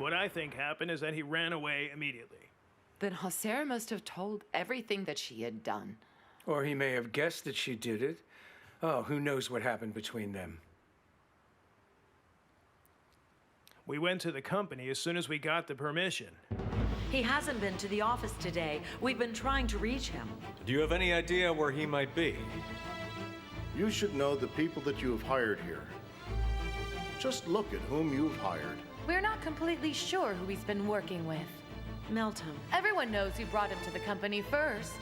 What I think happened is that he ran away immediately. Then Hasser must have told everything that she had done. Or he may have guessed that she did it. Oh, who knows what happened between them. We went to the company as soon as we got the permission. He hasn't been to the office today. We've been trying to reach him. Do you have any idea where he might be? You should know the people that you have hired here. Just look at whom you've hired. We're not completely sure who he's been working with. Melton. Everyone knows you brought him to the company first.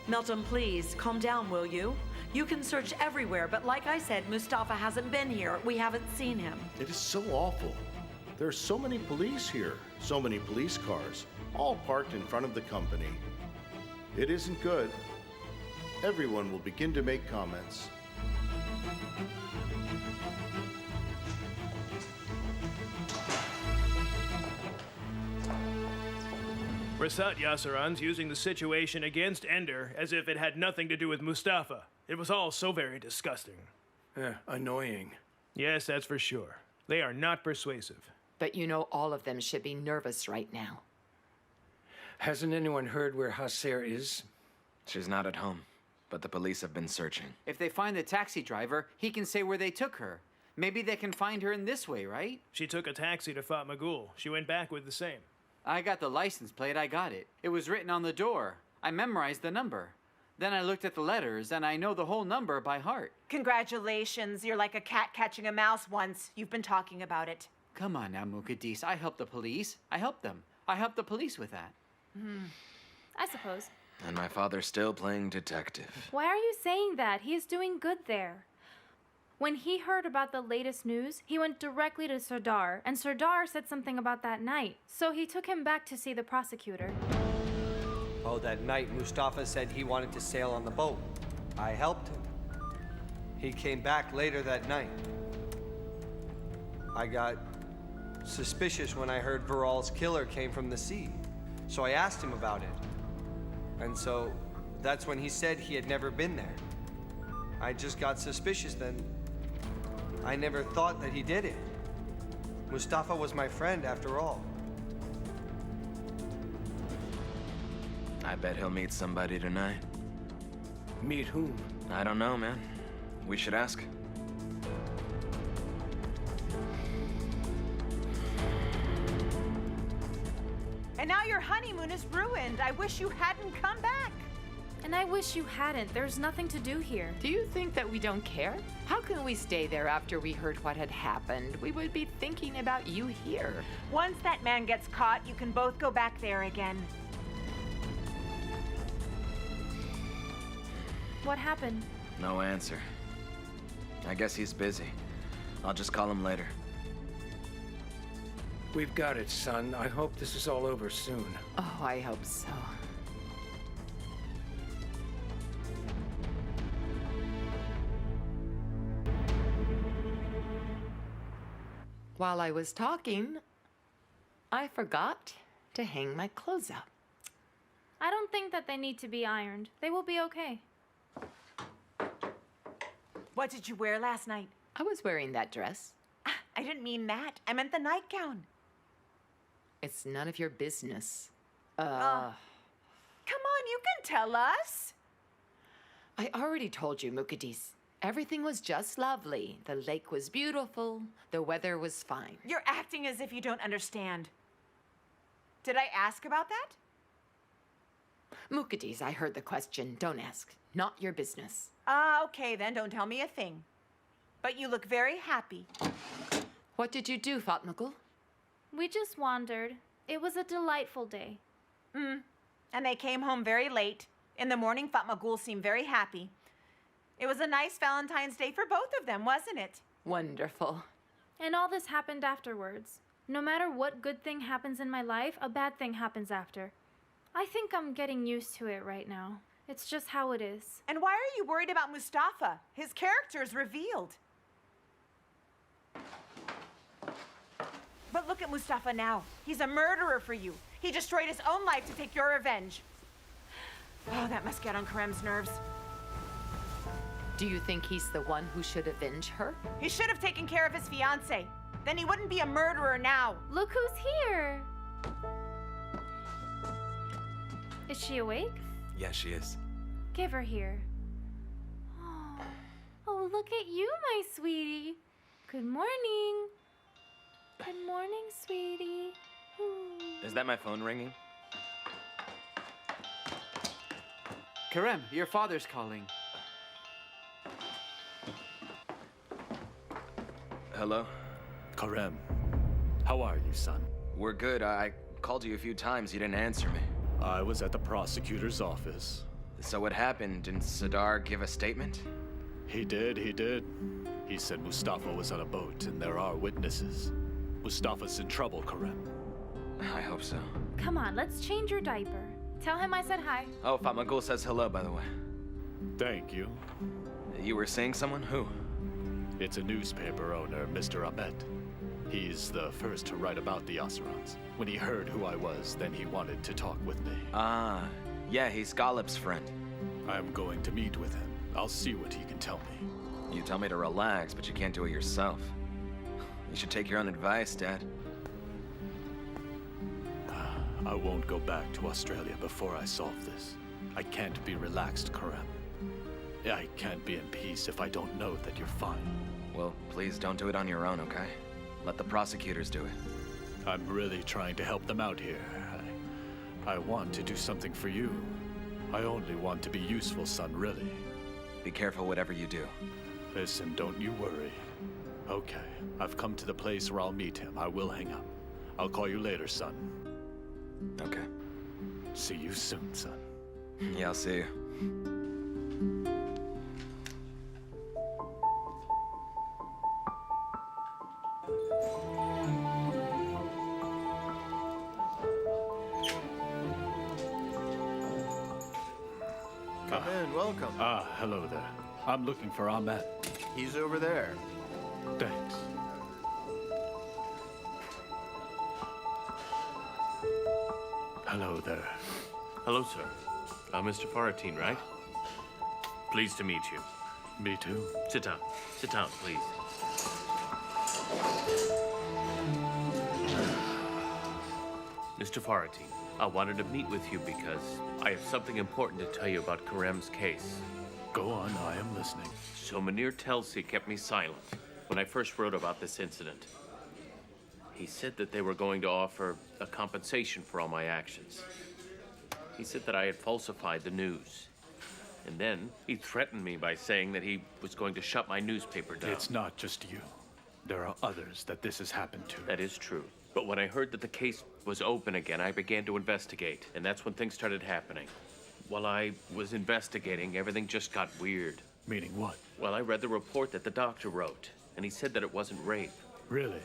Melton, please, calm down, will you? You can search everywhere, but like I said, Mustafa hasn't been here. We haven't seen him. It is so awful. There are so many police here, so many police cars, all parked in front of the company. It isn't good. Everyone will begin to make comments. Rasat Yasaran's using the situation against Ender as if it had nothing to do with Mustafa. It was all so very disgusting. Annoying. Yes, that's for sure. They are not persuasive. But you know all of them should be nervous right now. Hasn't anyone heard where Hasser is? She's not at home, but the police have been searching. If they find the taxi driver, he can say where they took her. Maybe they can find her in this way, right? She took a taxi to Fatmagul. She went back with the same. I got the license plate, I got it. It was written on the door. I memorized the number. Then I looked at the letters, and I know the whole number by heart. Congratulations, you're like a cat catching a mouse once. You've been talking about it. Come on now, Mukaddes. I helped the police. I helped them. I helped the police with that. I suppose. And my father's still playing detective. Why are you saying that? He is doing good there. When he heard about the latest news, he went directly to Sardar, and Sardar said something about that night. So he took him back to see the prosecutor. Oh, that night Mustafa said he wanted to sail on the boat. I helped him. He came back later that night. I got suspicious when I heard Viral's killer came from the sea. So I asked him about it. And so that's when he said he had never been there. I just got suspicious then. I never thought that he did it. Mustafa was my friend after all. I bet he'll meet somebody tonight. Meet whom? I don't know, man. We should ask. And now your honeymoon is ruined. I wish you hadn't come back. And I wish you hadn't. There's nothing to do here. Do you think that we don't care? How can we stay there after we heard what had happened? We would be thinking about you here. Once that man gets caught, you can both go back there again. What happened? No answer. I guess he's busy. I'll just call him later. We've got it, son. I hope this is all over soon. Oh, I hope so. While I was talking, I forgot to hang my clothes up. I don't think that they need to be ironed. They will be okay. What did you wear last night? I was wearing that dress. I didn't mean that. I meant the nightgown. It's none of your business. Come on, you can tell us. I already told you, Mukaddes. Everything was just lovely. The lake was beautiful. The weather was fine. You're acting as if you don't understand. Did I ask about that? Mukaddes, I heard the question. Don't ask. Not your business. Okay then, don't tell me a thing. But you look very happy. What did you do, Fatmagul? We just wandered. It was a delightful day. And they came home very late. In the morning, Fatmagul seemed very happy. It was a nice Valentine's Day for both of them, wasn't it? Wonderful. And all this happened afterwards. No matter what good thing happens in my life, a bad thing happens after. I think I'm getting used to it right now. It's just how it is. And why are you worried about Mustafa? His character is revealed. But look at Mustafa now. He's a murderer for you. He destroyed his own life to take your revenge. Oh, that must get on Kerim's nerves. Do you think he's the one who should avenge her? He should have taken care of his fiancé. Then he wouldn't be a murderer now. Look who's here. Is she awake? Yeah, she is. Give her here. Oh, look at you, my sweetie. Good morning. Good morning, sweetie. Is that my phone ringing? Kerim, your father's calling. Hello? Kerim, how are you, son? We're good. I called you a few times. You didn't answer me. I was at the prosecutor's office. So what happened? Didn't Sadar give a statement? He did. He said Mustafa was on a boat and there are witnesses. Mustafa's in trouble, Kerim. I hope so. Come on, let's change your diaper. Tell him I said hi. Oh, Fatmagul says hello, by the way. Thank you. You were saying someone? Who? It's a newspaper owner, Mr. Ahmet. He's the first to write about the Yasirans. When he heard who I was, then he wanted to talk with me. Ah, yeah, he's Galip's friend. I'm going to meet with him. I'll see what he can tell me. You tell me to relax, but you can't do it yourself. You should take your own advice, Dad. I won't go back to Australia before I solve this. I can't be relaxed, Kerim. I can't be in peace if I don't know that you're fine. Well, please don't do it on your own, okay? Let the prosecutors do it. I'm really trying to help them out here. I want to do something for you. I only want to be useful, son, really. Be careful whatever you do. Listen, don't you worry. Okay, I've come to the place where I'll meet him. I will hang up. I'll call you later, son. Okay. See you soon, son. Yeah, I'll see you. Come in, welcome. Hello there. I'm looking for Ahmet. He's over there. Thanks. Hello there. Hello, sir. Mr. Faratin, right? Pleased to meet you. Me too. Sit down. Sit down, please. Mr. Faratin, I wanted to meet with you because I have something important to tell you about Kerim's case. Go on, I am listening. So Mynheer Telsey kept me silent when I first wrote about this incident. He said that they were going to offer a compensation for all my actions. He said that I had falsified the news. And then he threatened me by saying that he was going to shut my newspaper down. It's not just you. There are others that this has happened to. That is true. But when I heard that the case was open again, I began to investigate. And that's when things started happening. While I was investigating, everything just got weird. Meaning what? Well, I read the report that the doctor wrote, and he said that it wasn't rape. Really?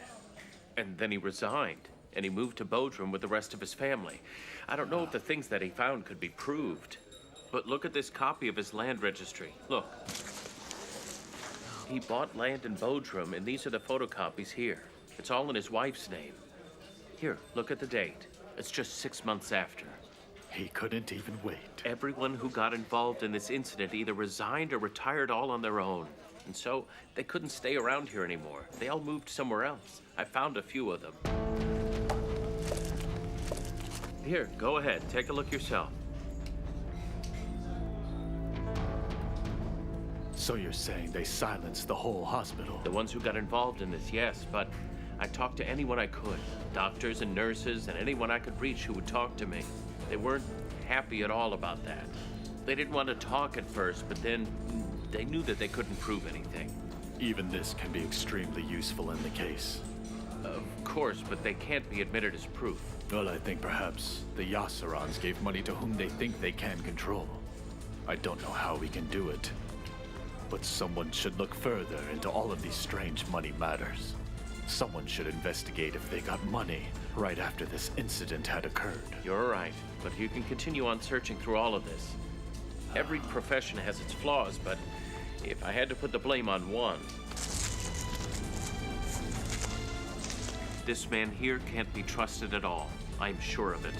And then he resigned, and he moved to Bodrum with the rest of his family. I don't know if the things that he found could be proved, but look at this copy of his land registry. Look. He bought land in Bodrum, and these are the photocopies here. It's all in his wife's name. Here, look at the date. It's just 6 months after. He couldn't even wait. Everyone who got involved in this incident either resigned or retired all on their own. And so they couldn't stay around here anymore. They all moved somewhere else. I found a few of them. Here, go ahead. Take a look yourself. So you're saying they silenced the whole hospital? The ones who got involved in this, yes, but I talked to anyone I could. Doctors and nurses and anyone I could reach who would talk to me. They weren't happy at all about that. They didn't want to talk at first, but then they knew that they couldn't prove anything. Even this can be extremely useful in the case. Of course, but they can't be admitted as proof. Well, I think perhaps the Yasirans gave money to whom they think they can control. I don't know how we can do it, but someone should look further into all of these strange money matters. Someone should investigate if they got money right after this incident had occurred. You're right, but you can continue on searching through all of this. Every profession has its flaws, but if I had to put the blame on one, this man here can't be trusted at all. I'm sure of it.